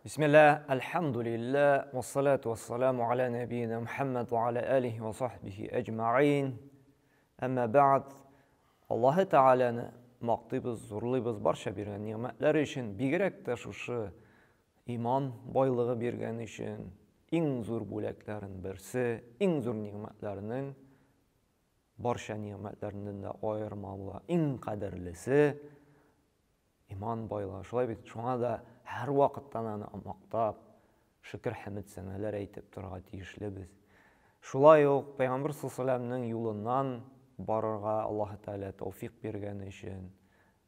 Bismillah, elhamdülillah, ve salatu ve selamu ala nebiyyina Muhammed ve ala alihi ve sahbihi ecma'in. Amma ba'd, Allah Teala'nı maqtıyız, zorluyuz barşa bergen nimetler için, bigirek de şuşu iman baylığı bergen için, en zor bulakların birisi, en zor nimetlerinin barşa nimetlerinden de ayırmalı, en kaderlisi iman baylığı. Şolay bit, şuna da her vaqttan аны maqtab, şükür hamd seneler aytып торга тиешлебез. Шулай ук Пәйгамбер саллаллаһу юлыннан барырга Аллаһ Тәгалә тәүфыйк биргән өчен,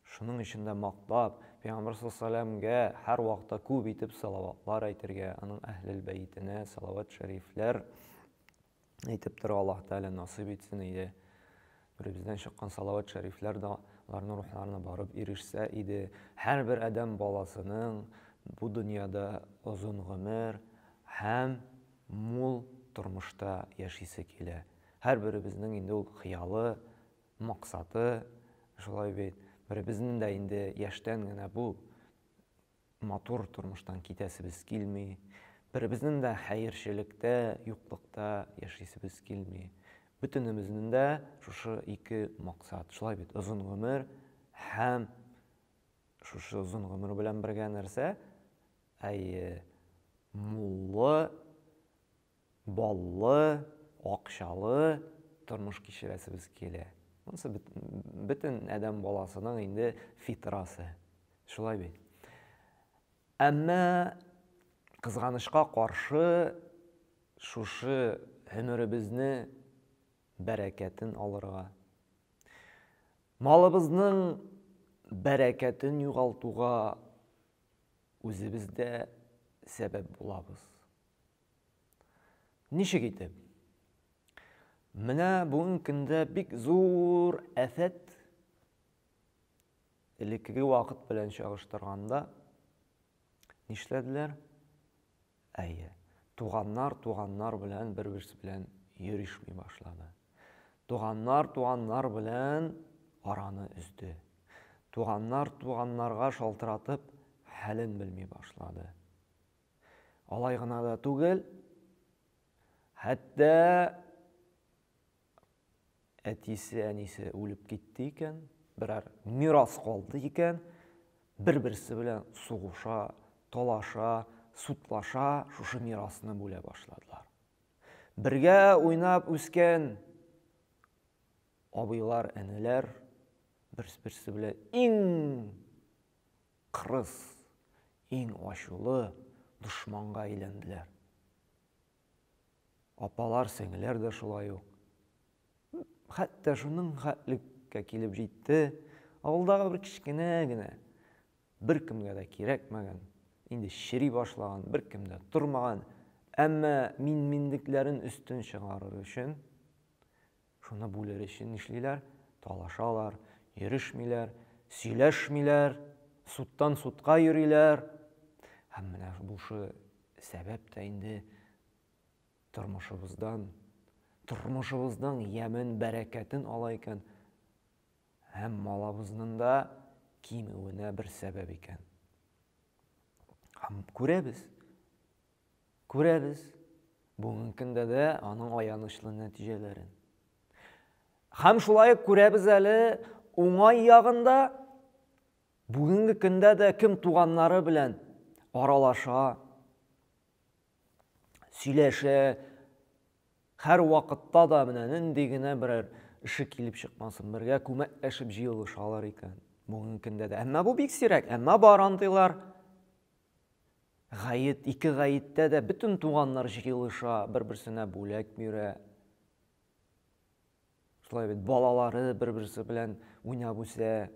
шуның өчен дә мaqtab, Пәйгамбер саллаллаһуга һәр вакытта күп итеп салаватлар әйтергә, аның әһлел бәйтенә салават шәрифләр әйтеп торга Аллаһ Тәгалә насыйп итсен иде. Bizden çıkan salavat şerifler de onların ruhlarına barıp erişse idi. Her bir adam balasının bu dünyada uzun ömür hem mul turmuşta yaşayısı kile. Her birimizin indi ol hiyalı, maksatı, şolay bit. Birimizin de indi yaştan gene bu matur turmuştan kitesimiz kilmi. Birimizin de hayırşilikte, yoklukta yaşayısımız kilmi. Bütünümüzün de şu iki maksat. Şolay bit, uzun ömür hem şu uzun ömür bilen birge nerse mullu, ballı, akşalı turmuş kişiresimiz kele. Bunысы bütün adam balasının indi fitrası. Şolay bit. Ama kızganışka karşı şu ömürübizni бәрәкәтен алырга. Малыбызның бәрәкәтен югалтуга үзебез дә сәбәп булабыз. Ничек итеп? Менә бүген көндә бик зур афәт элекке вакыт белән чагыштырганда нишләделәр? Туганнар белән бер-берсе белән йөришми башлады. Туганнар белән араны үзде. Туганнарга шалтыратып хәлен белми башлады. Алай гына да түгел, хәтта әтисе, әнисе үлеп китте икән, берәр мирас калды икән, бер-берсе белән сугыша, талаша, сутлаша, шушы мирасны бүлә башладылар. Бергә уйнап үскән абыйлар, әнеләр берсе белән иң кырыс, иң ачулы дошманга әйләнделәр. Апалар, сеңлеләр дә шулай ук. Хәтта шуның хәтлеккә килеп җитте, авылдагы бер кичкенә генә, беркемгә дә кирәкмәгән, инде чири башлаган, беркем дә тормаган, әмма миндекләрен өстен чыгарыр өчен, шуны бүләр өчен нишлиләр? Талашалар, йөрешмиләр, сөйләшмиләр, суттан сутка йөриләр. Һәм менә бушы сәбәп тә инде тормышыбыздан ямын, бәрәкәтен ала икән, һәм малыбызның да кимүенә бер сәбәп икән. Һәм күрәбез, бүген көндә дә аның аянычлы нәтиҗәләрен. Һәм шулай күрәбез әле уңай ягында, бүгенге көндә дә кем туганнары белән аралаша, сөйләшә, һәр вакытта да менә нинди генә берәр эше килеп чыкмасын, бергә күмәкләшеп җыелышалар икән бүгенге көндә дә. Әмма бу бик сирәк, әмма бар андыйлар. Ике гаеттә дә bütün туганнар җыелыша, бер-берсенә бүләк бирә. Шулай бит, балалары бер-берсе белән уйнап үсә,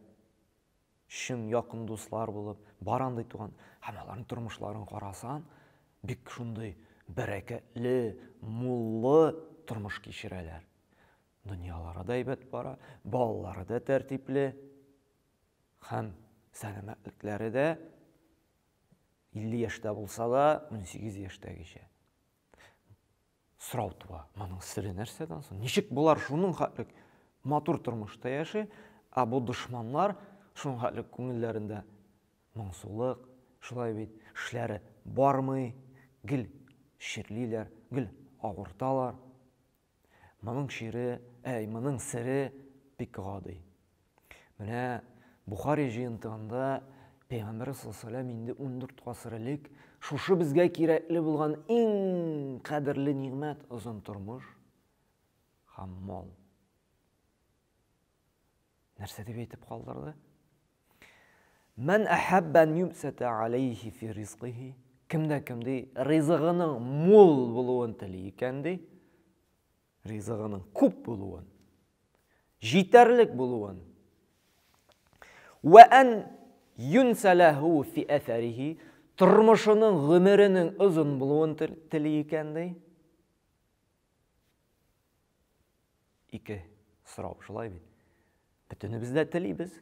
чын якын дуслар булып, бар андый туган. Һәм аларның тормышларын карасаң, бик шундый бәрәкәтле, муллы тормыш кичерәләр. Дөньялары да әйбәт бара, балалары да тәртипле, һәм сәламәтлекләре дә 50 яшьтә булса да 18 яшьтәгечә. Сорау туа, моның сире нәрсәдән соң? Ничек булар шуның хәтлек матур тормышта яши, ә бу дошманнар шуның хәтлек күңелләрендә моңсулык, шулай бит, эшләре бармый, гел ширлиләр, гел авырталар. Моның сире бик гади. Менә Бухари җыентыгында Пәйгамбер саллаллаһу алейһи инде 14 гасыр элек шушы безгә кирәкле булган иң кадерле нигъмәт озын тормыш һәм мал. Нәрсә дип әйтеп калдырды? Мен әхәббән юмсата алейхи фи ризқихи. Кемдә ризыгының мул булуын тели икән ди. Ризыгының күп булуын, җитәрлек булуын. Ва ан юнсалаху фи афарихи. Тормышының, гомеренең озын булуын тели икән ди. Ике сорау шулай бит. Бөтенебез дә телибез.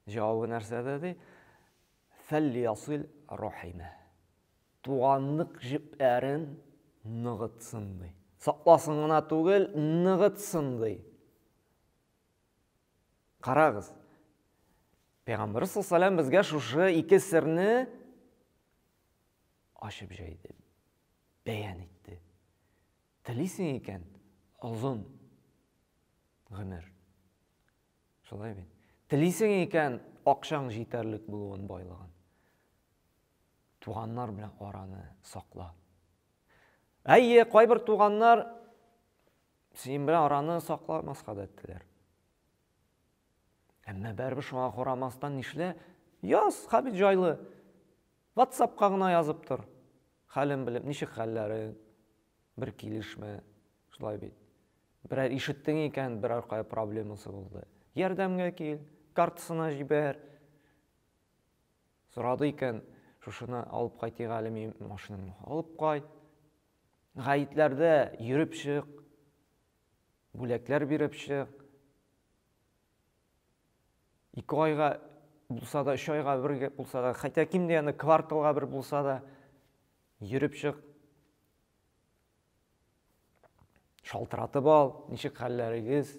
Җавабы нәрсәдә ди? Фәльясил рахима. Туганлык җепләрен ныгытсын ди. Сакласын гына түгел, ныгытсын ди. Карагыз. Пәйгамбер саллаллаһу алейһи безгә шушы ике серне ашып җәйде. Бәян итте. Телисең икән, озын гомер. Шулай бит. Телисең икән, акчаң җитәрлек булуын, байлыгын. Туганнар белән араны сакла. Әйе, кайбер туганнар син белән араны сакламаска да иттеләр. Әмма бәрбер шуңа карамастан нишлә? Яз, хәбит җайлы. WhatsApp-ка гына язып тор. Хәлен белеп, ничек хәлләрең? Бер килешмә, шулай бит. Берәр ишеттең икән, берәр кай проблемасы булды. Ярдәмгә кил, картасына җибәр. Сорады икән, шушыны алып кайтыйк әле, мин машинамны алып кайт. Гаетләрдә йөреп чык. Бүләкләр биреп чык. 2 айга булса да, 3 айга бер булса да, хәтта кимдә яны кварталга бер булса да йөреп чык. Шалтыратып ал, ничек хәлләрегез?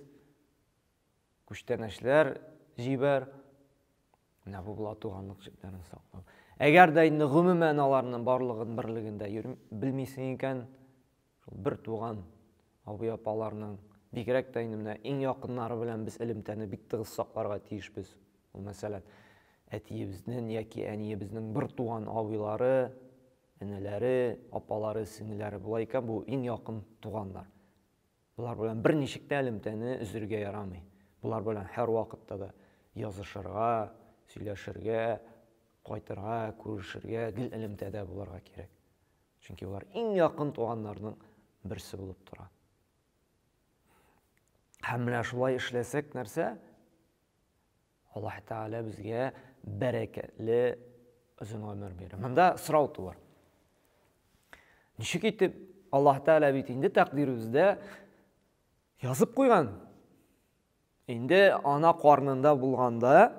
Күчтәнәчләр җибәр. Менә бу була туганлык җепләрен саклау. Әгәр дә инде гомумән аларның барлыгын берлегендә белмисең икән, бер туган абый апаларның бигрәк тә инде менә иң якыннары белән без элемтәне бик тыгыз сакларга тиешбез. Ул мәсәлән, әтиебезнең яки әниебезнең бер туган абыйлары, энеләре, апалары, сеңлеләре була икән, бу иң якын туганнар. Булар белән бер ничек тә элемтәне үзергә ярамый. Булар белән һәр вакытта да язышырга, сөйләшергә, кайтырга, күрешергә, гел элемтәдә булырга кирәк. Чөнки улар иң якын туганнарның берсе булып тора. Һәм менә шулай эшләсәк нәрсә? Аллаһ Тәгалә безгә бәрәкәтле озын гомер бирә. Монда сорау туар. Ничек итеп Аллаһ Тәгалә бит инде тәкъдиребездә язып куйган. Инде ана карнында булганда,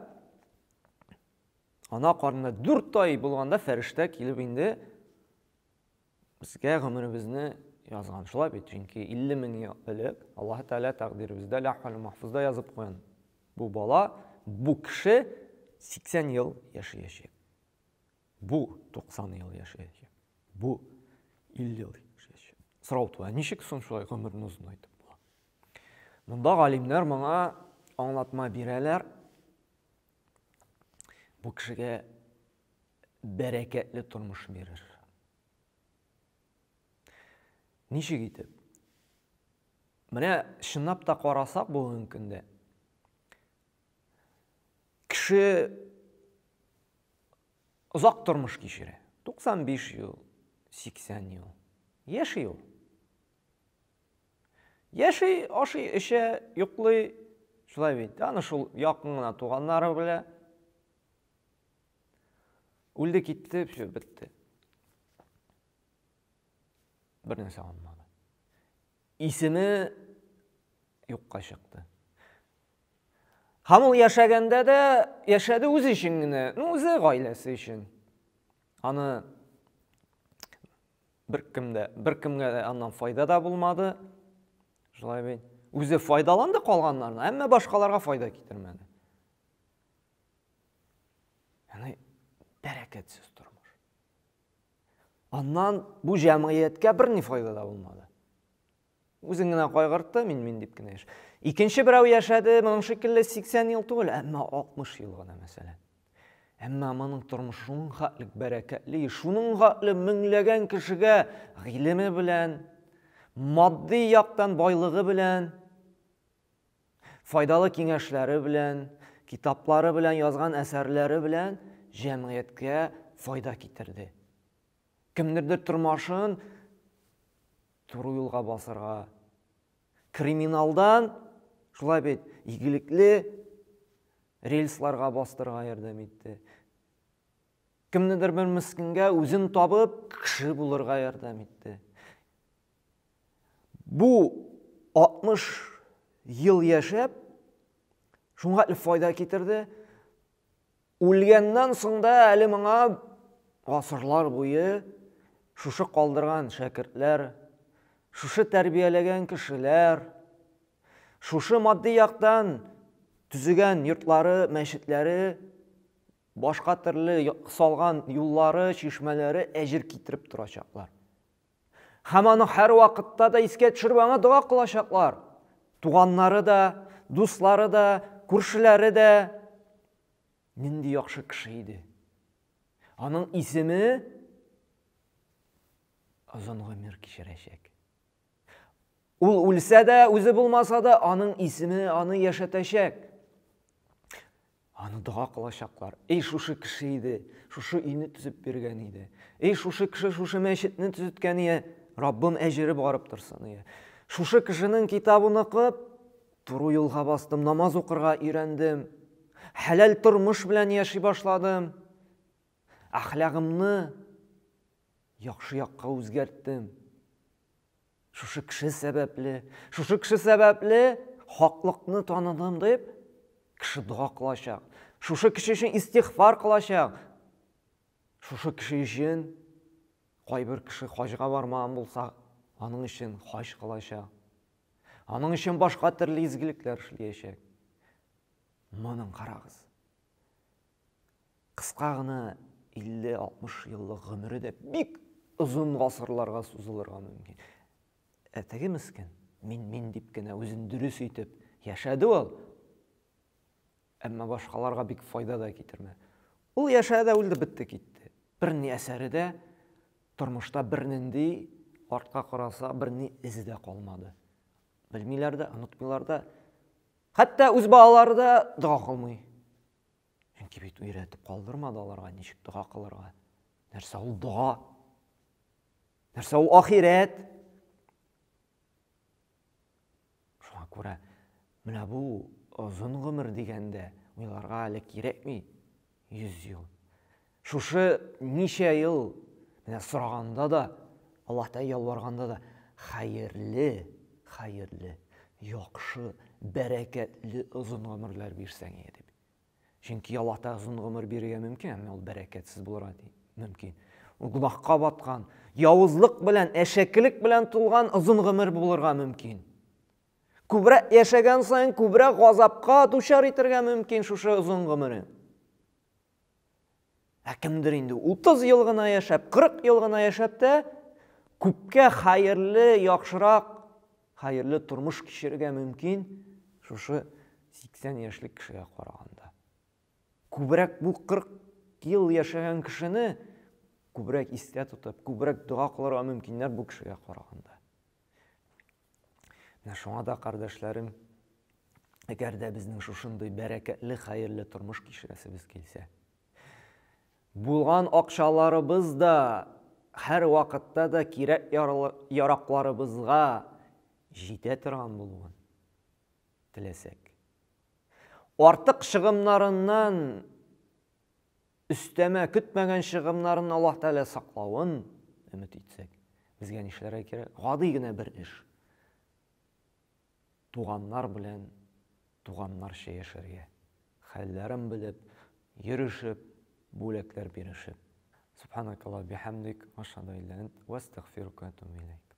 ана карнында 4 ай булганда фәрештә килеп инде безгә гомеребезне язган. Шулай бит, чөнки 50 мең ел элек Аллаһ Тәгалә тәкъдиребездә Ләһ-фул Махфузда язып куйган. Бу бала, бу кеше 80 ел яшәячәк. Бу 90 ел яшәячәк. Бу 50 ел яшәячәк. Сорау туа, ничек соң шулай гомерне озын айтып була? Монда галимнәр моңа аңлатма бирәләр. Бу кешегә бәрәкәтле тормыш бирер. Ничек итеп? Менә чынлап та карасак бүгенге көндә кеше озак тормыш кичерә. 95 ел, 80 ел. Яши ул. Яши, ашый, эчә, йоклый, шулай бит. Аны шул якын гына туганнары белә. Үлде китте, все, бетте. Бер нәрсә алмады. Исеме юкка чыкты. Һәм ул яшәгәндә дә яшәде үзе өчен генә, үзе гаиләсе өчен. Аны бер кемгә аннан файда да булмады. Шулай бит. Үзе файдаланды калганнардан, әмма башкаларга файда китермәде. Яни бәрәкәтсез тормыш. Аннан бу җәмгыятькә берни файда да булмады. Үзең генә кайгыртты, мин дип кенә яшь. Икенче берәү яшәде, моның шикелле 80 ел түгел, әмма 60 ел гына мәсәлән. Әмма моның тормышы шуның хәтлек бәрәкәтле, шуның хәтле меңләгән кешегә гыйлеме белән, матди яктан байлыгы белән, файдалы киңәшләре белән, китаплары белән язган әсәрләре белән җәмгыятькә файда китерде. Кемнердер тормышын туры юлга басырга, криминалдан шулай бит игелекле рельсларга бастырга ярдәм итте. Кемнедер бер мискенгә үзен табып кеше булырга ярдәм итте. Бу 60 ел яшәп шуңа файда китерде. Үлгәннән соң да әле моңа гасырлар буе шушы калдырган шәкертләр, шушы тәрбияләгән кешеләр, шушы матди яктан түзегән йортлары, мәчетләре, башка төрле салган юллары, чишмәләре әҗер китереп торачаклар. Һәм аны һәр вакытта да искә төшереп аңа дуа кылачаклар. Туганнары да, дуслары да, күршеләре дә нинди яхшы кеше иде. Аның исеме озын гомер кичерәчәк. Ул үлсә дә, үзе булмаса да, аның исеме аны яшәтәчәк. Аны дуа кылачаклар. Эй, шушы кеше иде, шушы өйне төзеп биргән иде. Эй, шушы кеше шушы мәчетне төзеткән иде. Раббым әҗере барып торсын иде. Шушы кешенең китабын укып, туры юлга бастым, намаз укырга өйрәндем. Хәләл тормыш белән яши башладым. Әхлагымны яхшы якка үзгәрттем. Шушы кеше сәбәпле хаклыкны таныдым дип, кеше дуа кылачак. Шушы кеше өчен истигъфар кылачак. Шушы кеше өчен кайбер кеше хаҗга бармаган булса, аның өчен хаҗ кылачак. Аның өчен башка төрле изгелекләр эшләячәк. Моның карагыз. Кыска гына 50-60 еллык гомере дә бик озын гасырларга сузылырга мөмкин. Теге мискин, мин дип кенә үзен дөрес итеп яшәде ул. Әмма башкаларга бик файда да китермәде. Ул яшәде, үлде, битте, китте. Берни әсәре дә тормышта бернинди артка караса берни изе дә калмады. Белмиләр дә, онытмыйлар да. Хәтта үз балалары да дуа кылмый. Чөнки бит өйрәтеп калдырмады аларга ничек дуа кылырга. Нәрсә ул дуа? Нәрсә ул ахирет? Шуңа күрә менә бу озын гомер дигәндә уйларга әле кирәкми 100 ел. Шушы ничә ел менә сораганда да, Аллаһтан ялварганда да хәерле, яхшы, бәрәкәтле озын гомерләр бирсәң иде. Чөнки Аллаһта озын гомер бирергә мөмкин, әмма ул бәрәкәтсез булырга мөмкин. Ул гунахка баткан, явызлык белән, әшәкелек белән тулган озын гомер булырга мөмкин. Күбрәк яшәгән саен күбрәк газапка дучар итәргә мөмкин шушы озын гомерен. Кемдер инде 30 ел гына яшәп, 40 ел гына яшәп тә күпкә хәерле, яхшырак, хәерле тормыш кичерергә мөмкин шушы 80 яшьлек кешегә караганда. Күбрәк бу 40 ел яшәгән кешене күбрәк истә тотып, күбрәк дуа кылырга мөмкиннәр бу кешегә караганда. Менә шуңа да, кардәшләрем, әгәр дә безнең шушындый бәрәкәтле, хәерле тормыш кичерәсебез килсә, булган акчаларыбыз да һәр вакытта да кирәк яракларыбызга җитә торган булуын теләсәк. Артык чыгымнарыннан өстәмә көтмәгән чыгымнарын Аллаһ Тәгалә саклавын өмет итсәк, безгә нишләргә кирәк? Гади генә бер эш. Туганнар белән туганнарча яшәргә, хәлләрен белеп, йөришеп, бүләкләр биришеп. Субханакаллаһу бихамдик, ва ашһаду ан ла илаха илля ант, ва астагфирука ва атубу илейк.